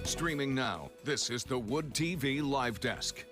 Streaming now, this is the Wood TV Live Desk.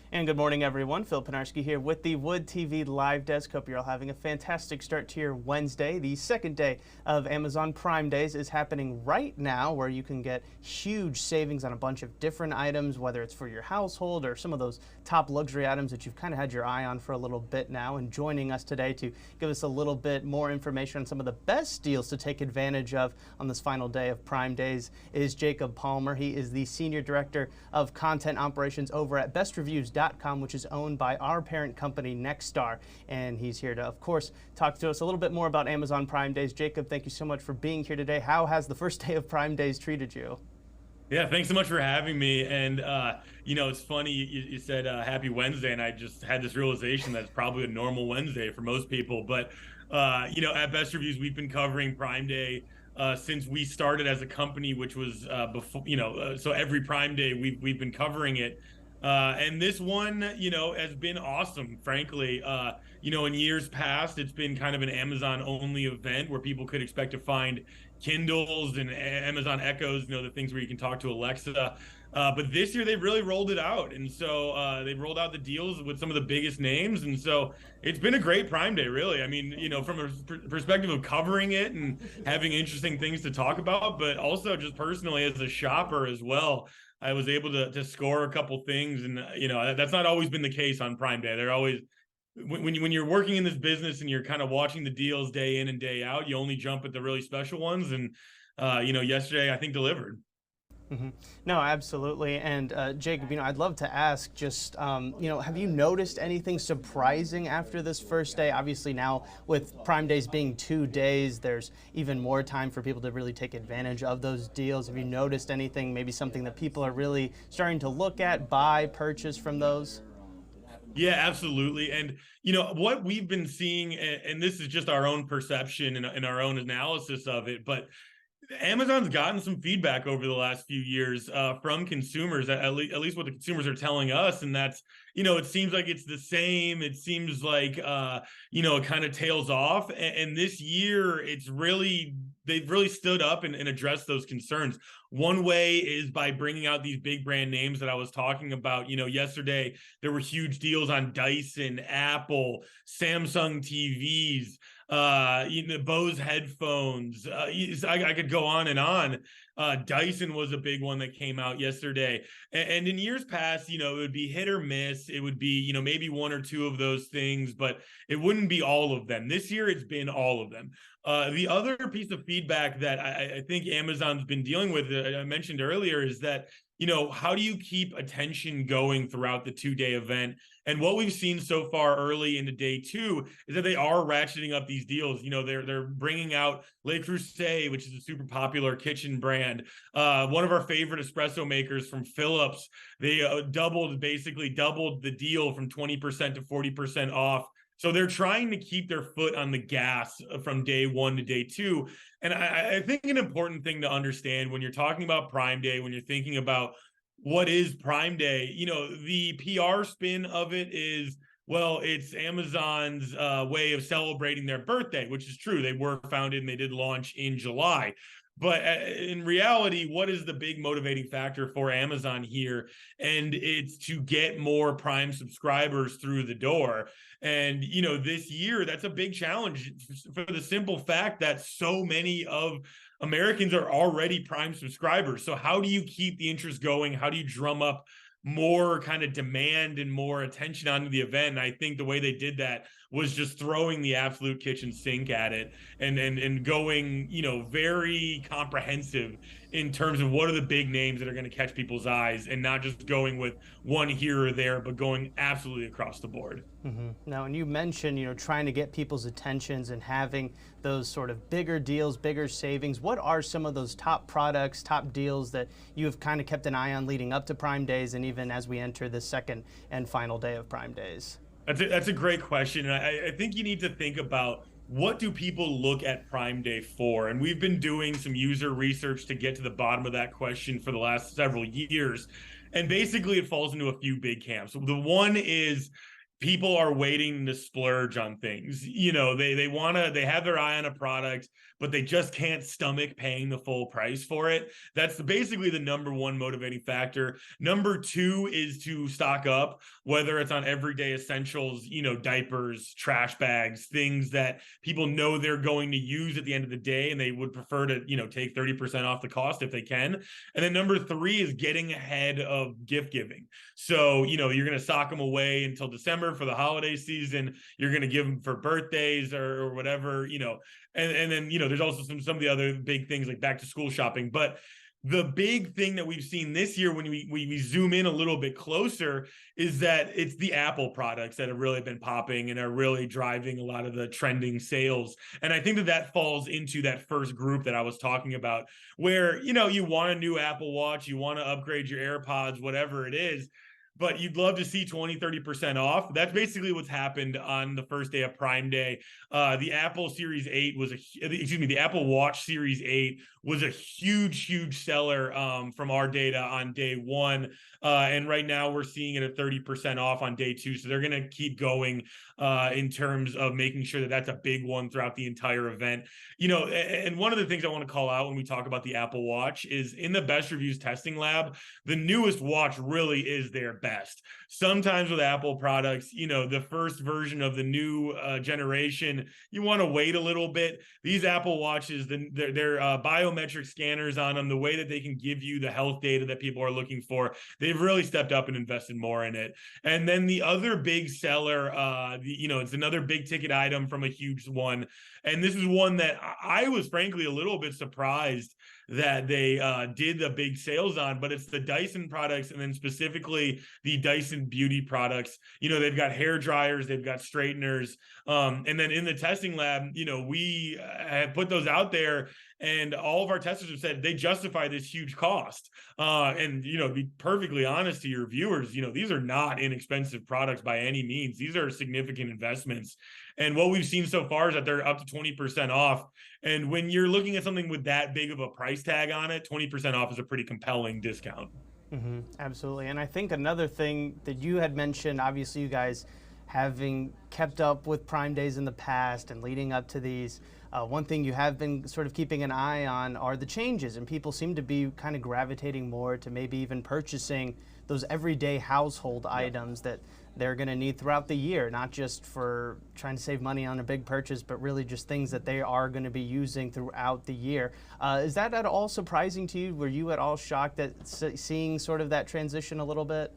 And good morning, everyone. Phil Penarski here with the Wood TV Live Desk. Hope you're all having a fantastic start to your Wednesday. The second day of Amazon Prime Days is happening right now, where you can get huge savings on a bunch of different items, whether it's for your household or some of those top luxury items that you've kind of had your eye on for a little bit now. And joining us today to give us a little bit more information on some of the best deals to take advantage of on this final day of Prime Days is Jacob Palmer. He is the Senior Director of Content Operations over at bestreviews.com, which is owned by our parent company, Nexstar. And he's here to, of course, talk to us a little bit more about Amazon Prime Days. Jacob, thank you so much for being here today. How has the first day of Prime Days treated you? Yeah, thanks so much for having me. And, it's funny, you said happy Wednesday, and I just had this realization that it's probably a normal Wednesday for most people. But, at Best Reviews, we've been covering Prime Day since we started as a company, which was before, so every Prime Day we've been covering it. And this one, has been awesome, frankly. In years past, it's been kind of an Amazon-only event where people could expect to find Kindles and Amazon Echoes, the things where you can talk to Alexa. But this year, they've really rolled it out. And so they've rolled out the deals with some of the biggest names. And so it's been a great Prime Day, really. I mean, from a perspective of covering it and having interesting things to talk about, but also just personally as a shopper as well. I was able to score a couple things, and that's not always been the case on Prime Day. They're always, when you're working in this business and you're kind of watching the deals day in and day out, you only jump at the really special ones. And yesterday I think delivered. Mm-hmm. No, absolutely. And Jacob, I'd love to ask just, have you noticed anything surprising after this first day? Obviously now with Prime Days being 2 days, there's even more time for people to really take advantage of those deals. Have you noticed anything, maybe something that people are really starting to look at, buy, purchase from those? Yeah, absolutely. And, what we've been seeing, and this is just our own perception and our own analysis of it, but Amazon's gotten some feedback over the last few years from consumers, at least what the consumers are telling us. And that's, it seems like it's the same. It seems like, it kind of tails off. And this year, they've really stood up and addressed those concerns. One way is by bringing out these big brand names that I was talking about. Yesterday, there were huge deals on Dyson, Apple, Samsung TVs, Bose headphones. I could go on and on. Dyson was a big one that came out yesterday. And in years past, it would be hit or miss. It would be, maybe one or two of those things, but it wouldn't be all of them. This year, it's been all of them. The other piece of feedback that I think Amazon's been dealing with, I mentioned earlier, is that, how do you keep attention going throughout the 2-day event? And what we've seen so far early into day 2 is that they are ratcheting up these deals. They're bringing out Le Creuset, which is a super popular kitchen brand. One of our favorite espresso makers from Philips. They basically doubled the deal from 20% to 40% off. So they're trying to keep their foot on the gas from day 1 to day 2. And I think an important thing to understand when you're talking about Prime Day, when you're thinking about what is Prime Day, the PR spin of it is, well, it's Amazon's way of celebrating their birthday, which is true. They were founded and they did launch in July. But in reality, what is the big motivating factor for Amazon here? And it's to get more Prime subscribers through the door. And, this year, that's a big challenge for the simple fact that so many of Americans are already Prime subscribers. So how do you keep the interest going? How do you drum up more kind of demand and more attention onto the event? And I think the way they did that was just throwing the absolute kitchen sink at it and going, very comprehensive in terms of what are the big names that are going to catch people's eyes, and not just going with one here or there, but going absolutely across the board. Mm-hmm. Now, and you mentioned, trying to get people's attentions and having those sort of bigger deals, bigger savings. What are some of those top products, top deals that you have kind of kept an eye on leading up to Prime Days and even as we enter the second and final day of Prime Days? That's a great question. And I think you need to think about, what do people look at Prime Day for? And we've been doing some user research to get to the bottom of that question for the last several years. And basically it falls into a few big camps. The one is people are waiting to splurge on things. They have their eye on a product, but they just can't stomach paying the full price for it. That's basically the number one motivating factor. Number two is to stock up, whether it's on everyday essentials, diapers, trash bags, things that people know they're going to use at the end of the day, and they would prefer to, take 30% off the cost if they can. And then number three is getting ahead of gift giving. So, you're going to sock them away until December for the holiday season. You're going to give them for birthdays or whatever, and then, there's also some of the other big things like back to school shopping. But the big thing that we've seen this year when we zoom in a little bit closer is that it's the Apple products that have really been popping and are really driving a lot of the trending sales. And I think that falls into that first group that I was talking about, where, you want a new Apple Watch, you want to upgrade your AirPods, whatever it is, but you'd love to see 20-30% off. That's basically what's happened on the first day of Prime Day. The Apple Series 8 the Apple Watch Series 8 was a huge seller from our data on day one. And right now we're seeing it at 30% off on day two. So they're going to keep going in terms of making sure that that's a big one throughout the entire event. And one of the things I want to call out when we talk about the Apple Watch is in the Best Reviews testing lab, the newest watch really is their best. Sometimes with Apple products, the first version of the new generation, you want to wait a little bit. These Apple Watches, their biometric scanners on them, the way that they can give you the health data that people are looking for, they've really stepped up and invested more in it. And then the other big seller, it's another big ticket item from a huge one. And this is one that I was frankly a little bit surprised that they did the big sales on, but it's the Dyson products, and then specifically the Dyson beauty products. They've got hair dryers, they've got straighteners, and then in the testing lab, we have put those out there, and all of our testers have said they justify this huge cost. And be perfectly honest to your viewers, these are not inexpensive products by any means. These are significant investments. And what we've seen so far is that they're up to 20% off. And when you're looking at something with that big of a price tag on it, 20% off is a pretty compelling discount. Mm-hmm, absolutely. And I think another thing that you had mentioned, obviously you guys having kept up with Prime Days in the past and leading up to these, one thing you have been sort of keeping an eye on are the changes, and people seem to be kind of gravitating more to maybe even purchasing those everyday household items that they're going to need throughout the year, not just for trying to save money on a big purchase, but really just things that they are going to be using throughout the year. Is that at all surprising to you? Were you at all shocked at seeing sort of that transition a little bit?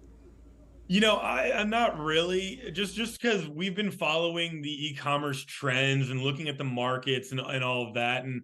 I'm not really, just because we've been following the e-commerce trends and looking at the markets and all of that. And,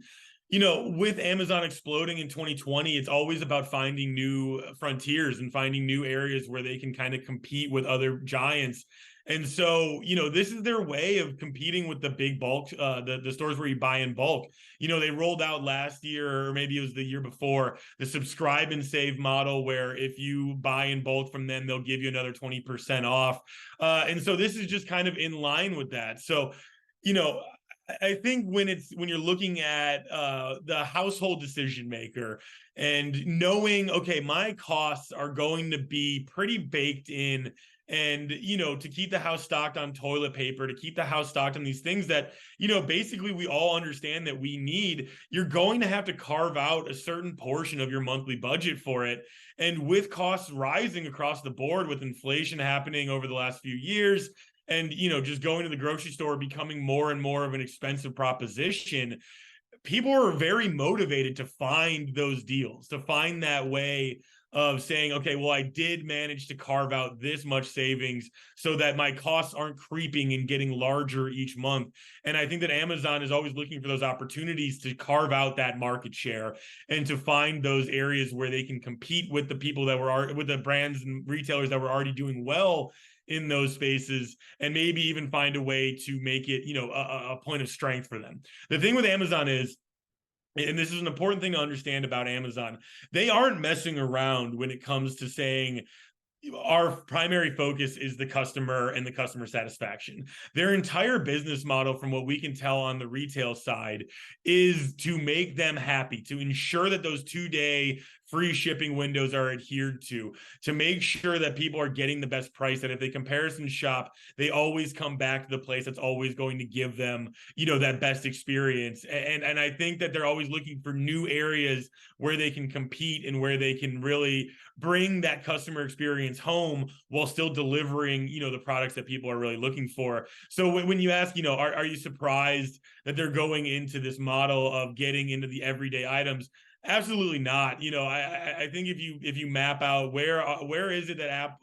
with Amazon exploding in 2020, it's always about finding new frontiers and finding new areas where they can kind of compete with other giants. And so, this is their way of competing with the big bulk, the stores where you buy in bulk. They rolled out last year, or maybe it was the year before, the subscribe and save model, where if you buy in bulk from them, they'll give you another 20% off. And so this is just kind of in line with that. So, I think when you're looking at the household decision maker and knowing, okay, my costs are going to be pretty baked in, and, to keep the house stocked on toilet paper, to keep the house stocked on these things that, basically we all understand that we need, you're going to have to carve out a certain portion of your monthly budget for it. And with costs rising across the board, with inflation happening over the last few years, and, just going to the grocery store becoming more and more of an expensive proposition, people are very motivated to find those deals, to find that way of saying, okay, well, I did manage to carve out this much savings so that my costs aren't creeping and getting larger each month. And I think that Amazon is always looking for those opportunities to carve out that market share and to find those areas where they can compete with the people that were with the brands and retailers that were already doing well in those spaces, and maybe even find a way to make it, a point of strength for them. The thing with Amazon is, and this is an important thing to understand about Amazon, they aren't messing around when it comes to saying, our primary focus is the customer and the customer satisfaction. Their entire business model, from what we can tell on the retail side, is to make them happy, to ensure that those 2-day free shipping windows are adhered to make sure that people are getting the best price, that if they comparison shop, they always come back to the place that's always going to give them, that best experience. And I think that they're always looking for new areas where they can compete and where they can really bring that customer experience home while still delivering, the products that people are really looking for. So when you ask, are you surprised that they're going into this model of getting into the everyday items? Absolutely not. I think if you map out where is it that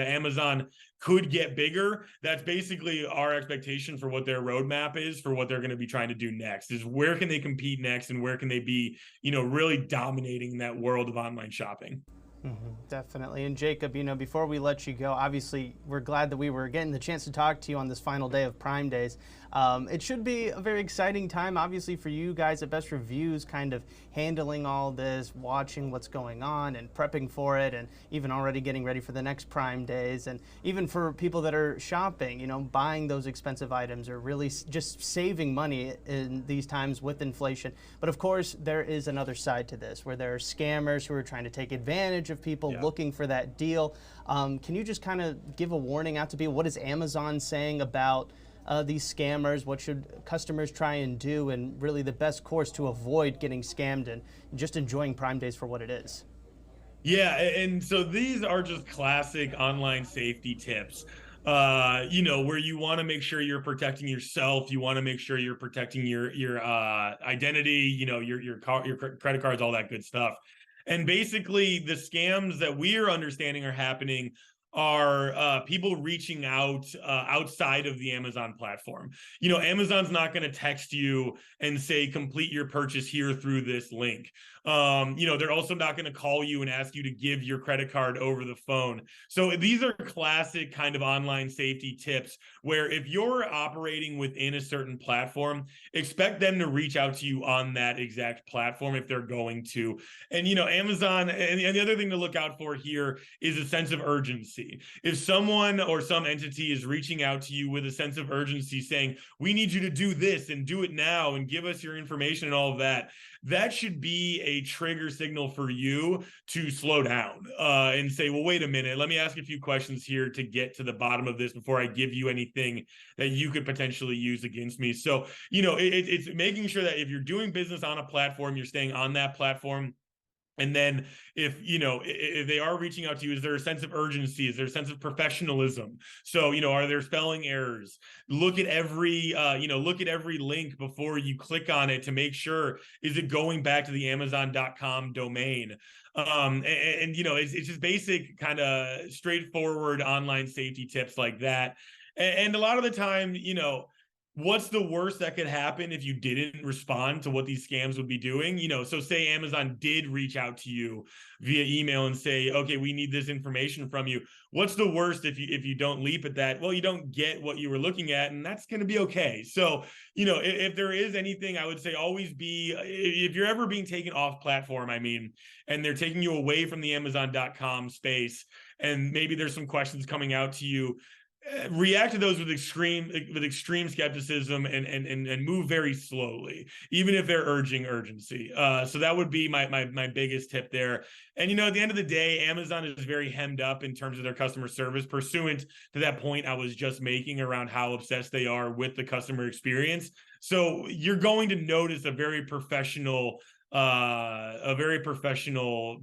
Amazon could get bigger, that's basically our expectation for what their roadmap is for what they're going to be trying to do next, is where can they compete next and where can they be, really dominating that world of online shopping. Definitely. And Jacob, before we let you go, obviously we're glad that we were getting the chance to talk to you on this final day of Prime Days. It should be a very exciting time, obviously, for you guys at Best Reviews, kind of handling all this, watching what's going on and prepping for it, and even already getting ready for the next Prime Days. And even for people that are shopping, buying those expensive items or really just saving money in these times with inflation. But of course, there is another side to this where there are scammers who are trying to take advantage of people looking for that deal. Can you just kind of give a warning out to people? What is Amazon saying about these scammers? What should customers try and do, and really the best course to avoid getting scammed and just enjoying Prime Days for what it is? Yeah, and so these are just classic online safety tips. Where you want to make sure you're protecting yourself, you want to make sure you're protecting your identity, your credit cards, all that good stuff. And basically, the scams that we're understanding are happening are people reaching out outside of the Amazon platform. Amazon's not going to text you and say, complete your purchase here through this link. They're also not going to call you and ask you to give your credit card over the phone. So these are classic kind of online safety tips where if you're operating within a certain platform, expect them to reach out to you on that exact platform if they're going to. And, Amazon, and the other thing to look out for here is a sense of urgency. If someone or some entity is reaching out to you with a sense of urgency saying, we need you to do this and do it now and give us your information and all of that, that should be a trigger signal for you to slow down and say, well, wait a minute, let me ask a few questions here to get to the bottom of this before I give you anything that you could potentially use against me. So, it's making sure that if you're doing business on a platform, you're staying on that platform. And then if they are reaching out to you, is there a sense of urgency? Is there a sense of professionalism? So, are there spelling errors? Look at every link before you click on it to make sure, is it going back to the Amazon.com domain? It's just basic kind of straightforward online safety tips like that. And a lot of the time, what's the worst that could happen if you didn't respond to what these scams would be doing? So say Amazon did reach out to you via email and say, okay, we need this information from you. What's the worst if you don't leap at that? Well, you don't get what you were looking at, and that's going to be okay. So, if there is anything, I would say always be, if you're ever being taken off platform, and they're taking you away from the Amazon.com space, and maybe there's some questions coming out to you, react to those with extreme skepticism and move very slowly, even if they're urging urgency. So that would be my biggest tip there. And at the end of the day, Amazon is very hemmed up in terms of their customer service, pursuant to that point I was just making around how obsessed they are with the customer experience. So you're going to notice a very professional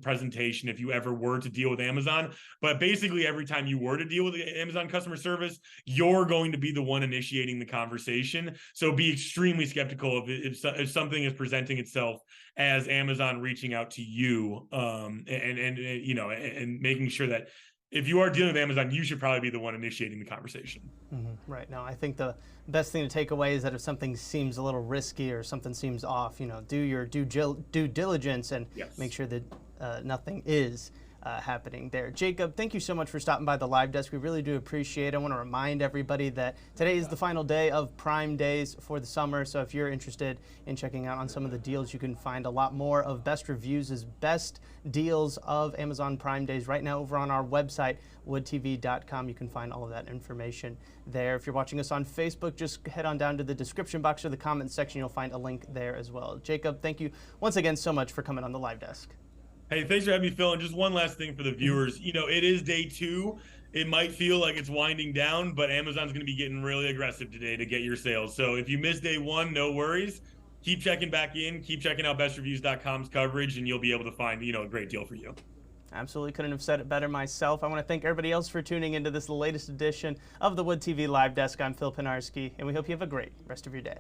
presentation if you ever were to deal with Amazon. But basically, every time you were to deal with Amazon customer service, you're going to be the one initiating the conversation. So be extremely skeptical if something is presenting itself as Amazon reaching out to you, and making sure that if you are dealing with Amazon, you should probably be the one initiating the conversation. Right. Now, I think the best thing to take away is that if something seems a little risky or something seems off, do your due diligence and make sure that nothing is happening there. Jacob, thank you so much for stopping by the live desk. We really do appreciate it. I want to remind everybody that today is the final day of Prime Days for the summer. So if you're interested in checking out on some of the deals, you can find a lot more of Best Reviews' best deals of Amazon Prime Days right now over on our website, woodtv.com. You can find all of that information there. If you're watching us on Facebook, just head on down to the description box or the comments section. You'll find a link there as well. Jacob, thank you once again so much for coming on the live desk. Hey, thanks for having me, Phil. And just one last thing for the viewers. It is day 2. It might feel like it's winding down, but Amazon's going to be getting really aggressive today to get your sales. So if you missed day 1, no worries. Keep checking back in. Keep checking out bestreviews.com's coverage, and you'll be able to find, a great deal for you. Absolutely couldn't have said it better myself. I want to thank everybody else for tuning into this latest edition of the Wood TV Live Desk. I'm Phil Pinarski, and we hope you have a great rest of your day.